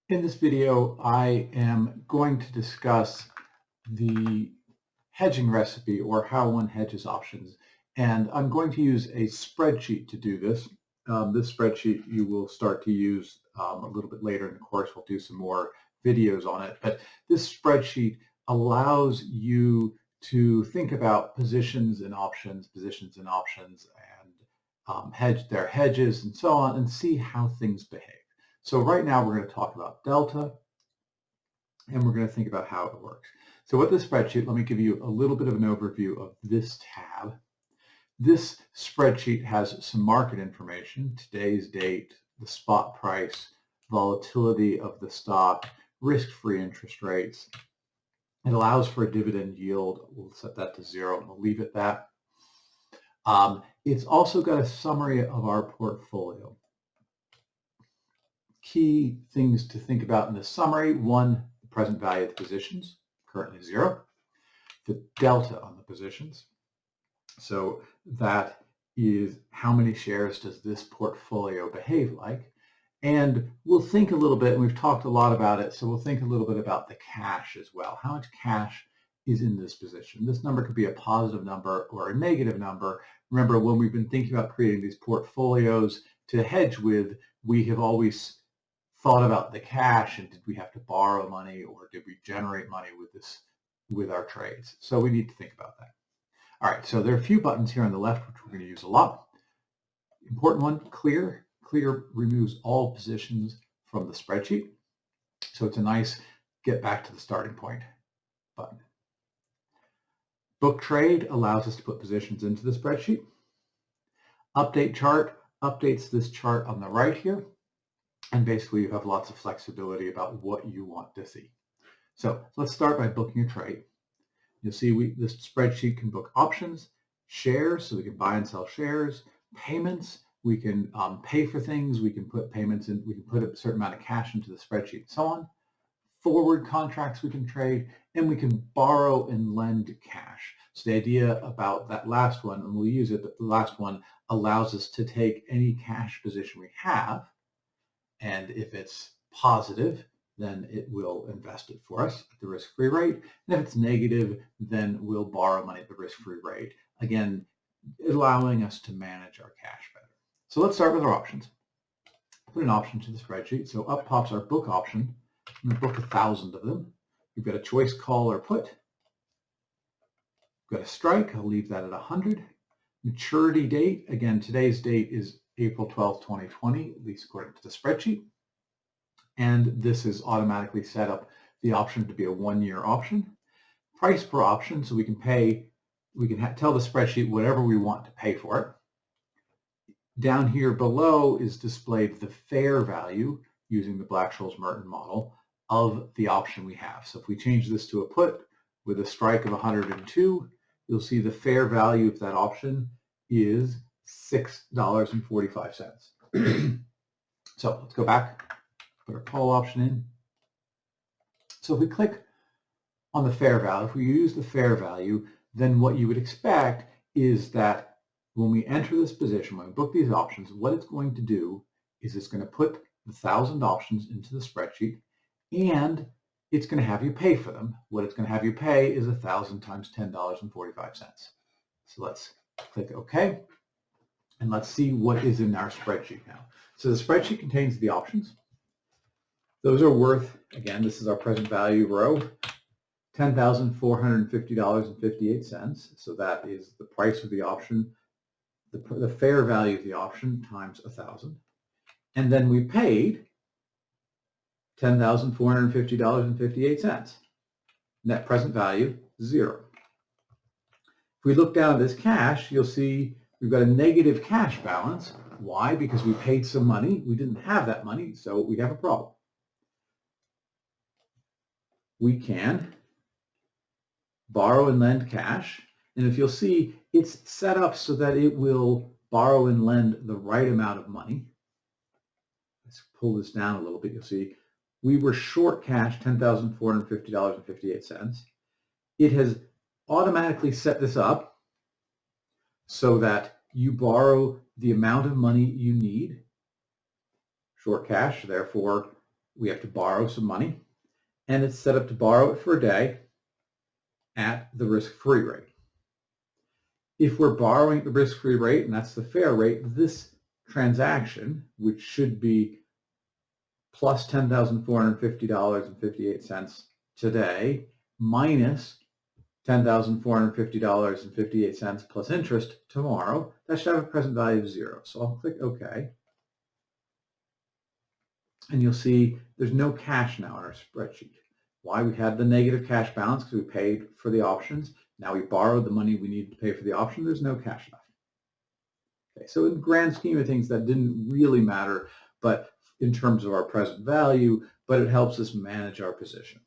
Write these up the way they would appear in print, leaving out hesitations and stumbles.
In this video, I am going to discuss the hedging recipe, or how one hedges options. And I'm going to use a spreadsheet to do this. This spreadsheet you will start to use a little bit later in the course. We'll do some more videos on it. But this spreadsheet allows you to think about positions and options, and hedge their hedges and so on, and see how things behave. So right now we're going to talk about delta, and we're going to think about how it works. So with this spreadsheet, let me give you a little bit of an overview of this tab. This spreadsheet has some market information: today's date, the spot price, volatility of the stock, risk-free interest rates. It allows for a dividend yield. We'll set that to 0 and we'll leave it that. It's also got a summary of our portfolio. Key things to think about in this summary: 1, the present value of the positions, currently 0. The delta on the positions. So that is how many shares does this portfolio behave like. And we'll think a little bit, and we've talked a lot about it, so we'll think a little bit about the cash as well. How much cash is in this position? This number could be a positive number or a negative number. Remember, when we've been thinking about creating these portfolios to hedge with, we have always thought about the cash, and did we have to borrow money, or did we generate money with our trades? So we need to think about that. All right, so there are a few buttons here on the left which we're going to use a lot. Important one, clear. Clear removes all positions from the spreadsheet. So it's a nice get back to the starting point button. Book trade allows us to put positions into the spreadsheet. Update chart updates this chart on the right here. And basically you have lots of flexibility about what you want to see. So let's start by booking a trade. You'll see this spreadsheet can book options, shares, so we can buy and sell shares, payments, we can pay for things, we can put payments in, we can put a certain amount of cash into the spreadsheet and so on. Forward contracts we can trade, and we can borrow and lend cash. So the idea about that last one, and we'll use it, but the last one allows us to take any cash position we have, and if it's positive, then it will invest it for us at the risk-free rate. And if it's negative, then we'll borrow money at the risk-free rate. Again, allowing us to manage our cash better. So let's start with our options. Put an option to the spreadsheet. So up pops our book option. I'm going to book 1,000 of them. We've got a choice call or put. We've got a strike. I'll leave that at 100. Maturity date. Again, today's date is April 12th, 2020, at least according to the spreadsheet. And this is automatically set up the option to be a 1-year option. Price per option, so we can pay, we can tell the spreadsheet whatever we want to pay for it. Down here below is displayed the fair value using the Black-Scholes-Merton model of the option we have. So if we change this to a put with a strike of 102, you'll see the fair value of that option is $6.45. So let's go back. Put our call option in. So if we click on the fair value, if we use the fair value, then what you would expect is that when we enter this position, when we book these options, what it's going to do is it's going to put the 1,000 options into the spreadsheet, and it's going to have you pay for them. What it's going to have you pay is 1,000 times $10.45. So let's click OK, and let's see what is in our spreadsheet now. So the spreadsheet contains the options. Those are worth, again, this is our present value row, $10,450.58. So that is the price of the option, the fair value of the option times 1,000. And then we paid $10,450.58. Net present value, 0. If we look down at this cash, you'll see we've got a negative cash balance. Why? Because we paid some money. We didn't have that money, so we have a problem. We can borrow and lend cash, and if you'll see, it's set up so that it will borrow and lend the right amount of money. Let's pull this down a little bit. You'll see we were short cash, $10,450.58. It has automatically set this up so that you borrow the amount of money you need, short cash, therefore we have to borrow some money, and it's set up to borrow it for a day at the risk-free rate. If we're borrowing at the risk-free rate, and that's the fair rate, this transaction, which should be plus $10,450.58 today, minus $10,450.58 plus interest tomorrow, that should have a present value of 0. So I'll click OK. And you'll see there's no cash now in our spreadsheet. Why? We had the negative cash balance because we paid for the options. Now we borrowed the money we needed to pay for the option. There's no cash left. Okay, so in the grand scheme of things, that didn't really matter, but in terms of our present value, but it helps us manage our position.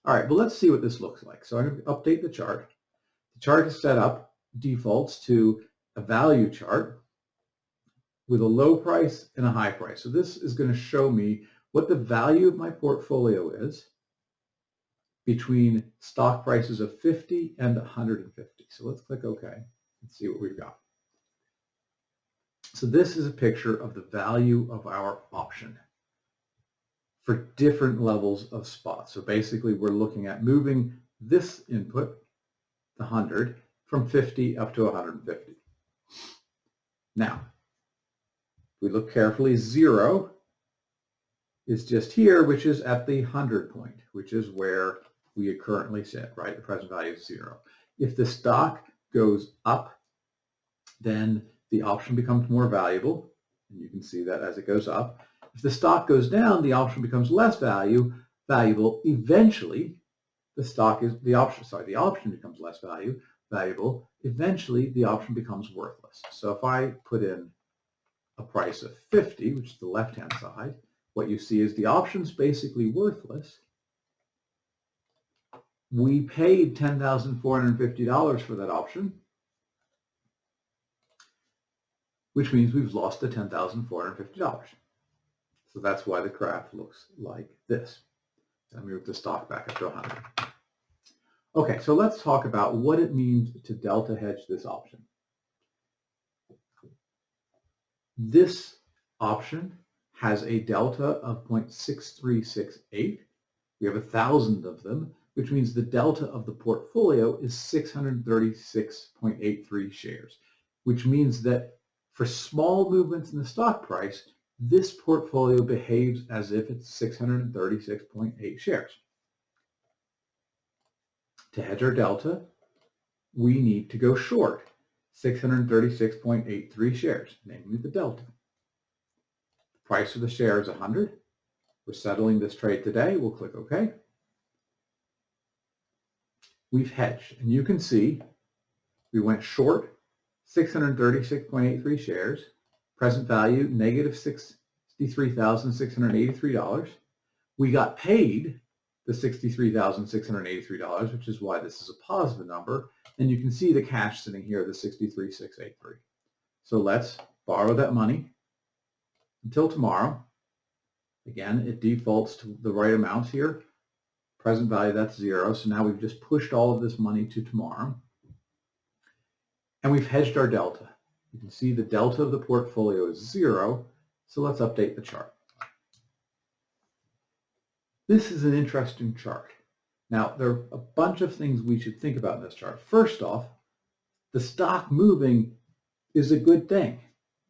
All right, well, let's see what this looks like. So I'm going to update the chart. The chart is set up, defaults to a value chart with a low price and a high price. So this is going to show me what the value of my portfolio is between stock prices of 50 and 150. So let's click OK and see what we've got. So this is a picture of the value of our option for different levels of spots. So basically we're looking at moving this input, the 100, from 50 up to 150. Now, if we look carefully, 0 is just here, which is at the 100 point, which is where we currently sit, right? The present value is 0. If the stock goes up, then the option becomes more valuable, and you can see that as it goes up. If the stock goes down, the option becomes less valuable. Eventually, the option becomes less valuable. Eventually, the option becomes worthless. So if I put in a price of 50, which is the left-hand side, what you see is the option's basically worthless. We paid $10,450 for that option, which means we've lost the $10,450. So that's why the graph looks like this. And move the stock back up to 100. Okay, so let's talk about what it means to delta hedge this option. This option has a delta of 0.6368. We have 1,000 of them, which means the delta of the portfolio is 636.83 shares, which means that for small movements in the stock price, this portfolio behaves as if it's 636.8 shares. To hedge our delta, we need to go short 636.83 shares, namely the delta. The price of the share is 100. We're settling this trade today. We'll click OK. We've hedged, and you can see we went short 636.83 shares. Present value, negative $63,683. We got paid the $63,683, which is why this is a positive number. And you can see the cash sitting here, the 63,683. So let's borrow that money until tomorrow. Again, it defaults to the right amounts here. Present value, that's 0. So now we've just pushed all of this money to tomorrow. And we've hedged our delta. You can see the delta of the portfolio is 0, so let's update the chart. This is an interesting chart. Now, there are a bunch of things we should think about in this chart. First off, the stock moving is a good thing,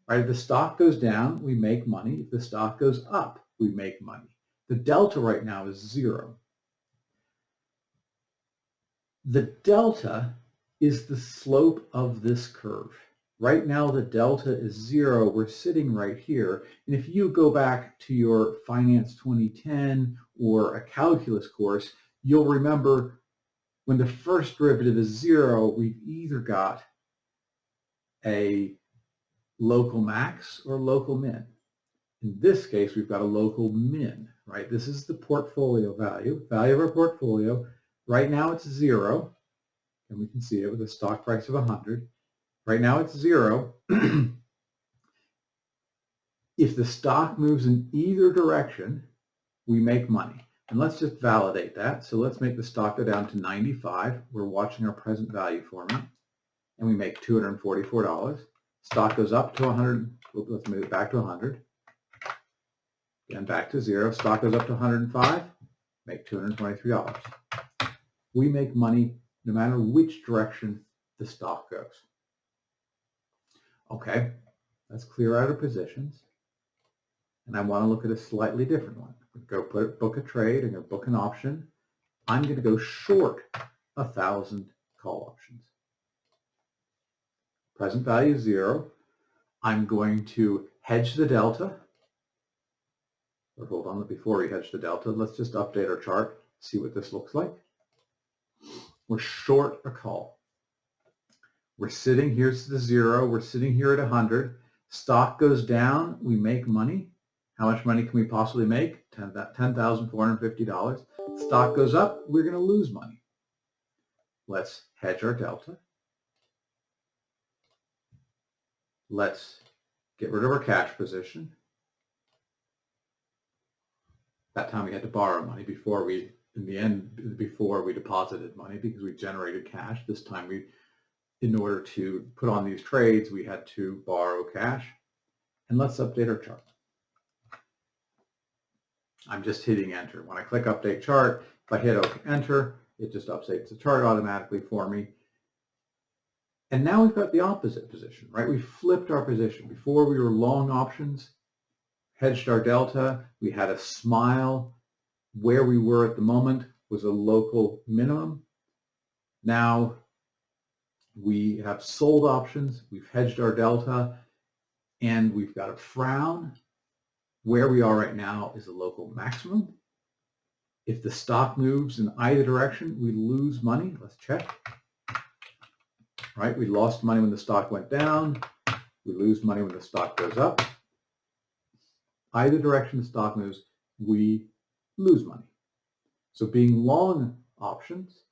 right? If the stock goes down, we make money. If the stock goes up, we make money. The delta right now is 0. The delta is the slope of this curve. Right now, the delta is 0. We're sitting right here. And if you go back to your Finance 2010 or a calculus course, you'll remember when the first derivative is 0, we've either got a local max or local min. In this case, we've got a local min, right? This is the portfolio value of our portfolio. Right now, it's 0. And we can see it with a stock price of 100. Right now it's 0. If the stock moves in either direction, we make money. And let's just validate that. So let's make the stock go down to 95. We're watching our present value formula. And we make $244. Stock goes up to 100. Let's move it back to 100. Again, back to zero. Stock goes up to 105, make $223. We make money no matter which direction the stock goes. Okay, let's clear out our positions. And I want to look at a slightly different one. Go book a trade and go book an option. I'm going to go short 1,000 call options. Present value is 0. I'm going to hedge the delta. Or hold on, before we hedge the delta, let's just update our chart, see what this looks like. We're short a call. We're sitting, here's the 0, we're sitting here at 100. Stock goes down, we make money. How much money can we possibly make? $10,450. Stock goes up, we're going to lose money. Let's hedge our delta. Let's get rid of our cash position. That time we had to borrow money before we deposited money because we generated cash. This time in order to put on these trades, we had to borrow cash. And let's update our chart. I'm just hitting enter. When I click update chart, if I hit enter, it just updates the chart automatically for me. And now we've got the opposite position, right? We flipped our position. Before we were long options, hedged our delta, we had a smile. Where we were at the moment was a local minimum. Now we have sold options, we've hedged our delta, and we've got a frown. Where we are right now is a local maximum. If the stock moves in either direction, we lose money. Let's check. Right, we lost money when the stock went down. We lose money when the stock goes up. Either direction the stock moves, we lose money. So being long options,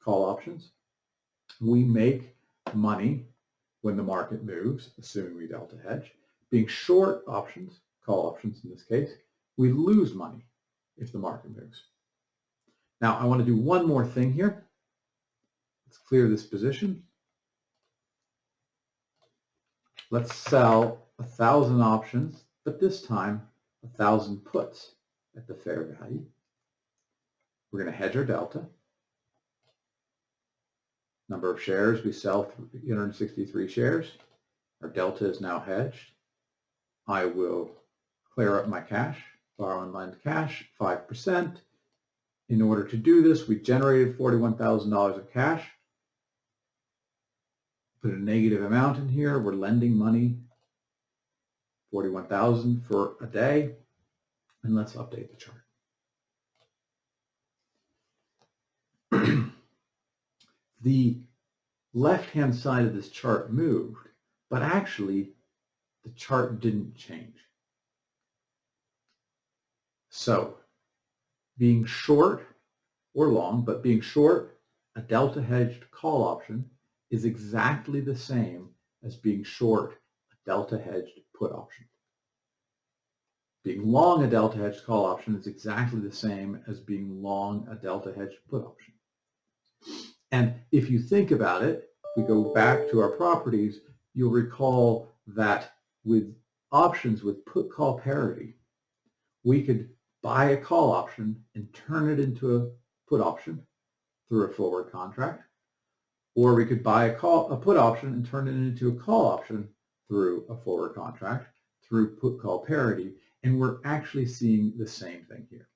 call options, we make money when the market moves, assuming we delta hedge. Being short options, call options in this case, we lose money if the market moves. Now I want to do one more thing here. Let's clear this position. Let's sell 1,000 options, but this time 1,000 puts at the fair value. We're going to hedge our delta. Number of shares, we sell 363 shares. Our delta is now hedged. I will clear up my cash, borrow and lend cash, 5%. In order to do this, we generated $41,000 of cash. Put a negative amount in here. We're lending money, $41,000 for a day. And let's update the chart. The left-hand side of this chart moved, but actually the chart didn't change. So being short or long, but being short a delta hedged call option is exactly the same as being short a delta hedged put option. Being long a delta hedged call option is exactly the same as being long a delta hedged put option. And if you think about it, if we go back to our properties, you'll recall that with options with put call parity, we could buy a call option and turn it into a put option through a forward contract, or we could buy a put option and turn it into a call option through a forward contract through put call parity, and we're actually seeing the same thing here.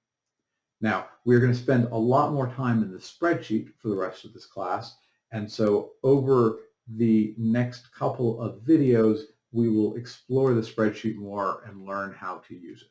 Now, we're going to spend a lot more time in the spreadsheet for the rest of this class, and so over the next couple of videos, we will explore the spreadsheet more and learn how to use it.